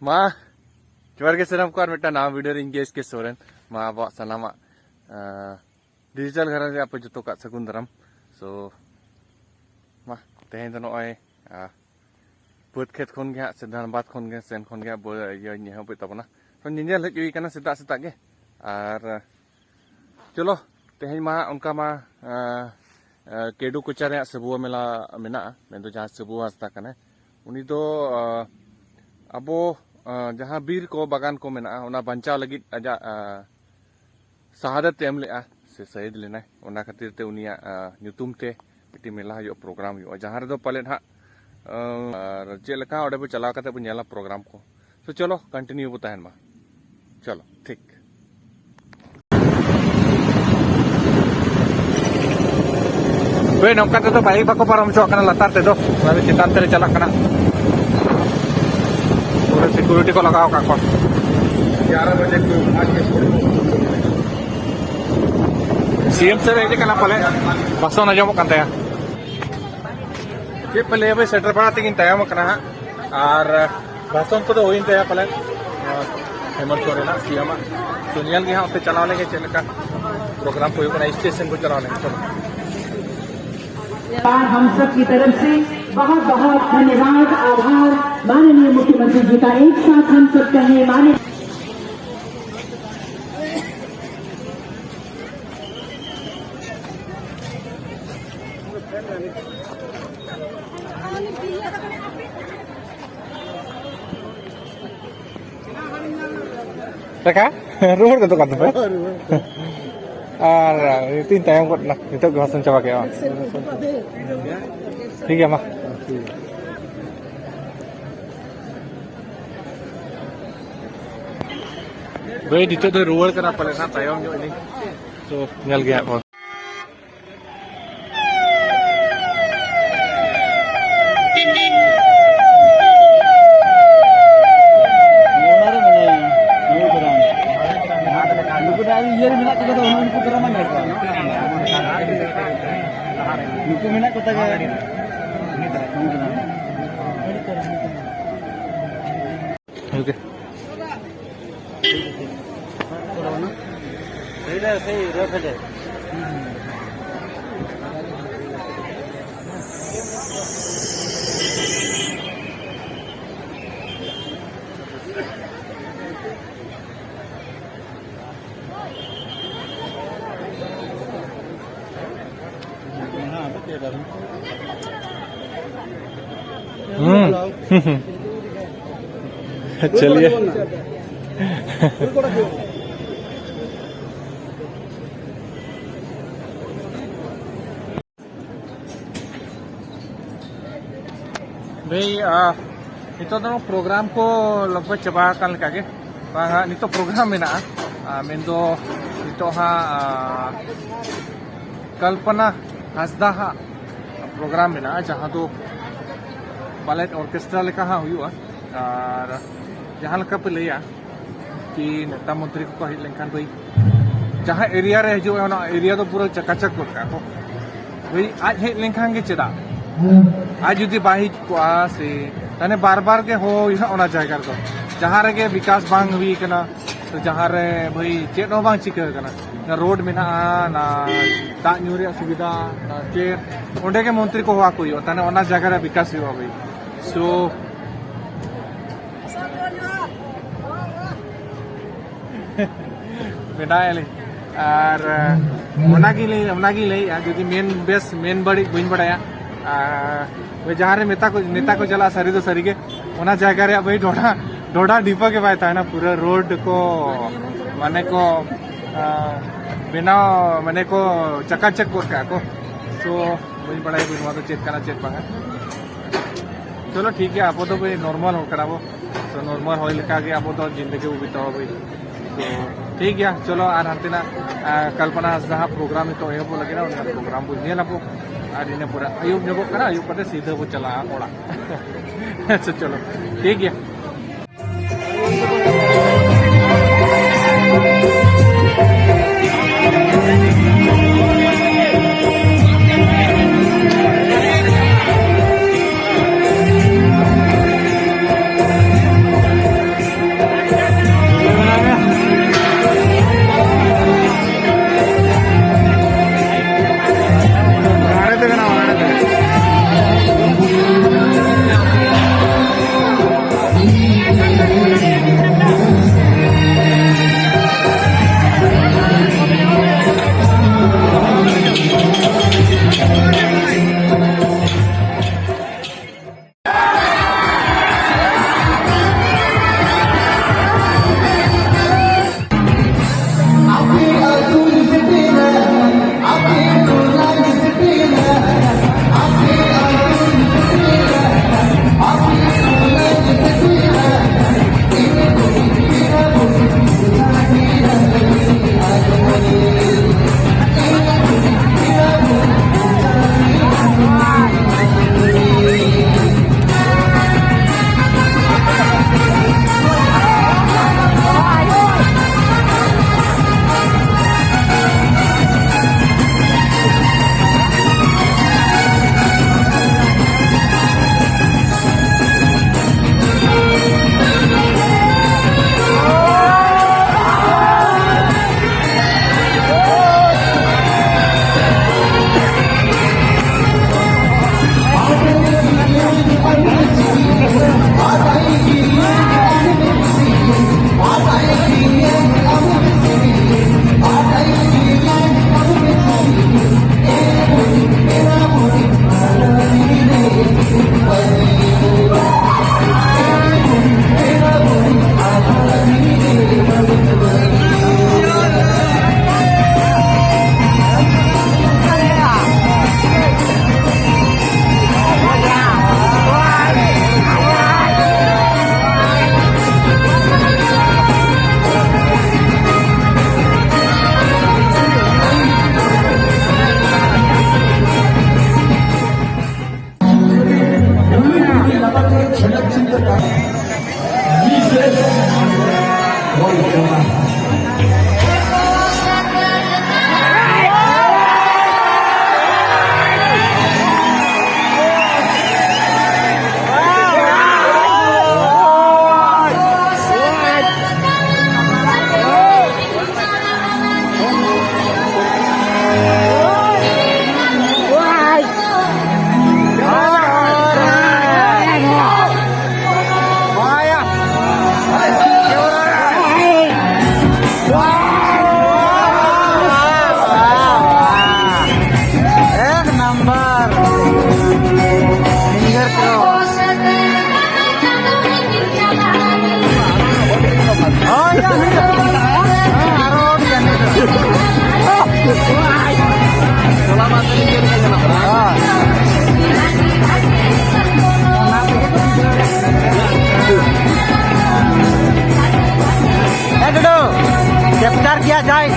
मा जोर के सनम को मिट्टा नाम वीडियो रिंग गेस के सोरेन मा अब सनामा डिजिटल घर से आप जो का सगुन दरम सो मा तेहें तो नॉय पुत खेत खन गया से धनबाद खन गया सेन खन गया बो ये यहाँ पे तब ना तो निंजल हज करना सेता सेता के और चलो तेहें मा उनका मा केडू कुचा रे सबुआ मेला मेना मेन जहाँ सबुआ हस्ता कने उनी दो अबो जहाँ बीर को बागान को मेना उना बंचाव लगी अजा शहादत एम लेआ से शहीद लेना उना खातिर ते उनिया ᱧᱩᱛᱩᱢ ते मिट्टी मेला यो प्रोग्राम यो जहाँ रे दो पले ना चेलका ओडे बो चला कते बो नेला प्रोग्राम को तो चलो कंटिन्यू बो तहन मा चलो ठीक वे नमका ते तो बाइक बाको पारम चो कना लतार ते दो माने चितान ते चला कना पूरे सिक्योरिटी को लगाओ का को 11 बजे को आज के सीएम से रेडी कना पले बसों न जामो कंते के पले बे सेटर पड़ा तिगिन तयाम कना और बसों को तो होइन ते पले हेमंत सोरेन सीएम सुनियल के हां पे चलाने के चलका प्रोग्राम को कना स्टेशन को चलाने चलो हम सब की तरफ से बहुत बहुत धन्यवाद आभार माननीय मुख्यमंत्री जी का एक साथ हम सब कहें माननीय Teka, ruhur ke tukang tuh? Itu intayang kok nak itu gua langsung coba kayak ठीक है मा भाई dito do ruwal kana pala na tayong yo ini so nyal gaya mo Lupa minat kota gaya. Oke. चलिए भाई itu tuh program ko लगभग coba kan lagi bang itu program mena mendo itu ha कल्पना हसदा हा programme में ना जहाँ तो ballot orchestra लेका हाँ हुआ और जहाँ लका पे लिया कि नेता मंत्री को कही लेकिन भाई जहाँ एरिया रे जो है ना एरिया तो पूरा चकाचक होता है भाई आज है लेकिन के चेदा आज यदि बाहिज को से तने बार बार के हो यहाँ होना जाएगा तो जहाँ रे के विकास बांग हुई करना तो जहाँ रे भाई चेट हो बांग चिकर करना ना रोड में ना दाग न्यूरिया सुविधा ना चेर उन्हें के मंत्री को हुआ कोई होता है ना जगह रे विकास हुआ भाई सो बेटा ले और उनागी ले जो मेन बेस मेन बड़ी बुन बढ़ाया वे जहाँ रे नेता को चला सरी तो सरी के उना जगह रे भाई डोडा डिपा के पाए था ना पूरा रोड को माने को बिना माने को चकाचक को सो बुन बढ़ाई बुन तो चेक करना चेक पागा चलो ठीक है आप तो भाई नॉर्मल हो कराबो तो नॉर्मल हो लगा के आप तो जिंदगी को बिताओ भाई तो ठीक है चलो आर हंते ना कल्पना हसदा प्रोग्राम तो ये लगे ना प्रोग्राम को नेल आपको और इन्हें पूरा अयुब जब करा अयुब पते सीधे वो चला ओड़ा तो चलो ठीक है gambar finger pro. Oh iya, Arab kan itu. Selamat Dodo, capture किया जाए।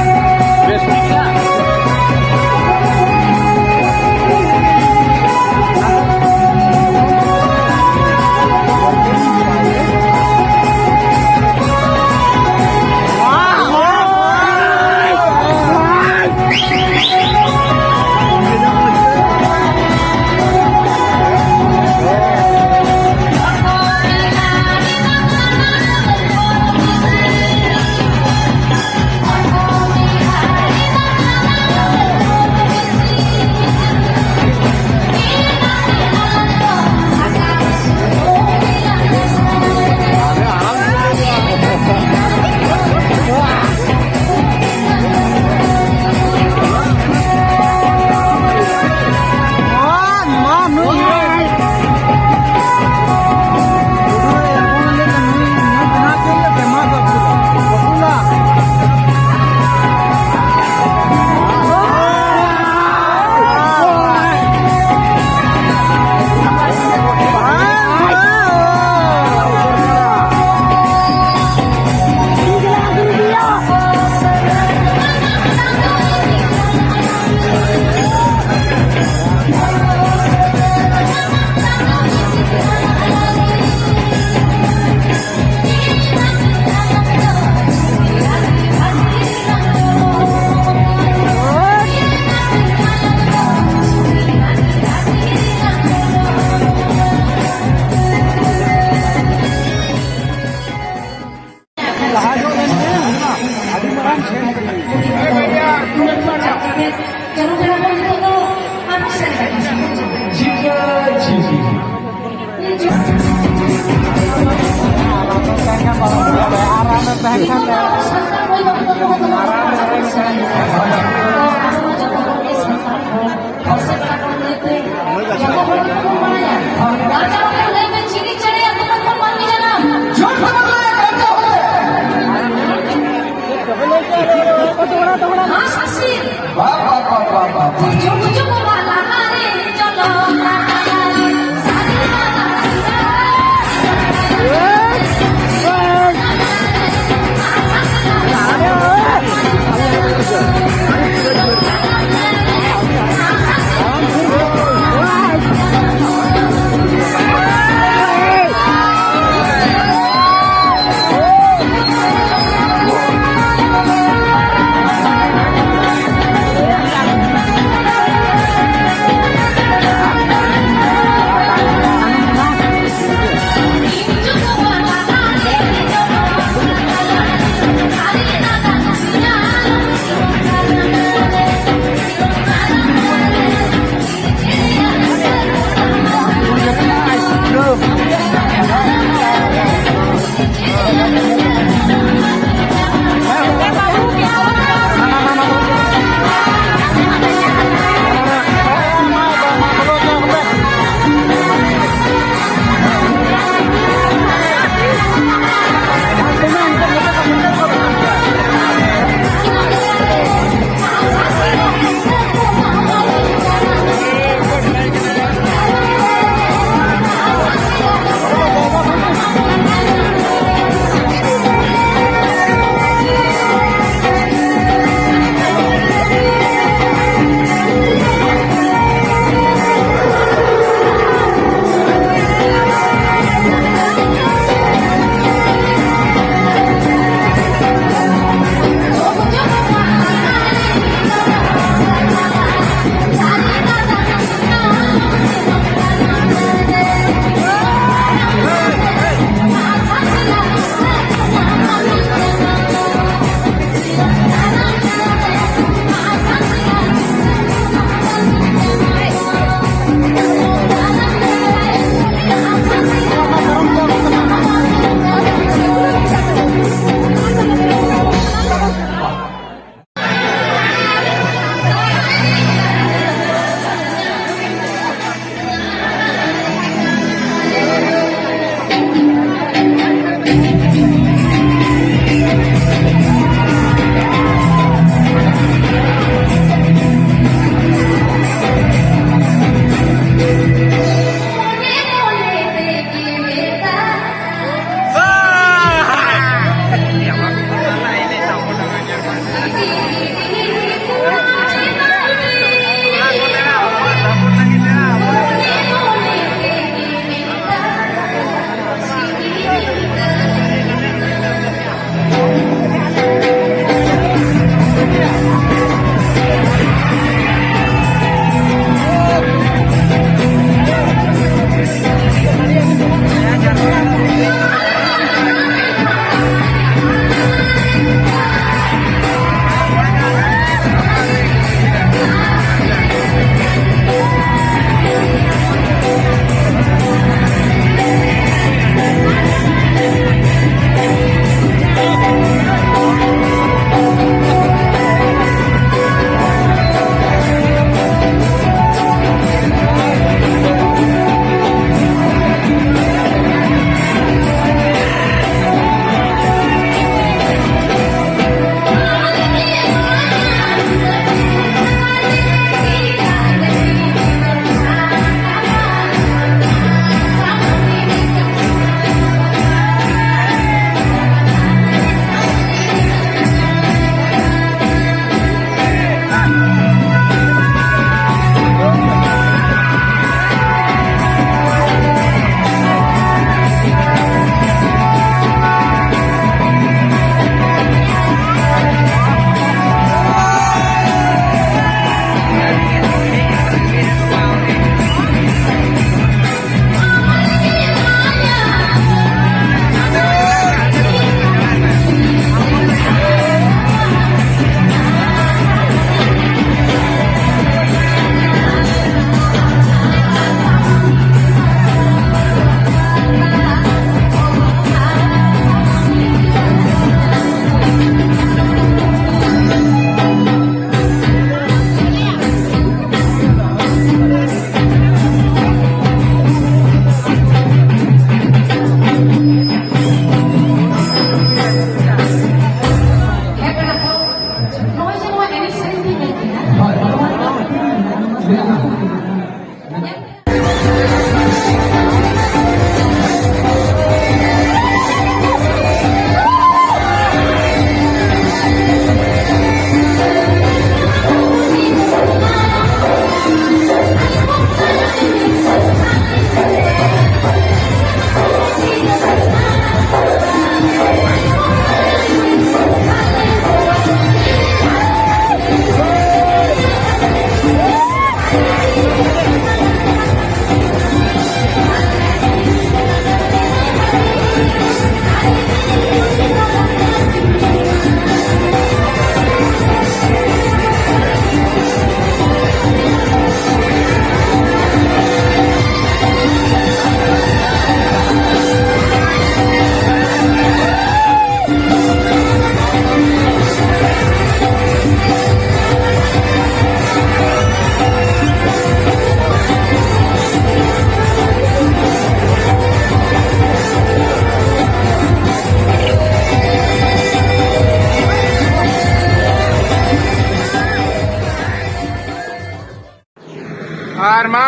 और मा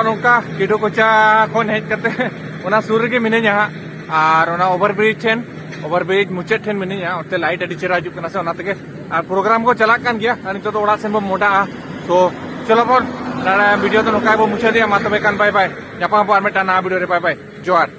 नौका किडो कोचा खन हेज करते ओना सुर गे मिनेኛ और ओना ओवरब्रिज मुचाद ठेन मिनेኛ ओते लाइट अडी चेहरा हजु कना से ओना तगे और प्रोग्राम को चला कान गया और नितो तो ओड़ा सेन बो मोडा तो चलो बोन वीडियो तो नौका बो मुचा दिया मा तबे कान बाय बाय जापा पर मेटा ना वीडियो रे बाय बाय जोहार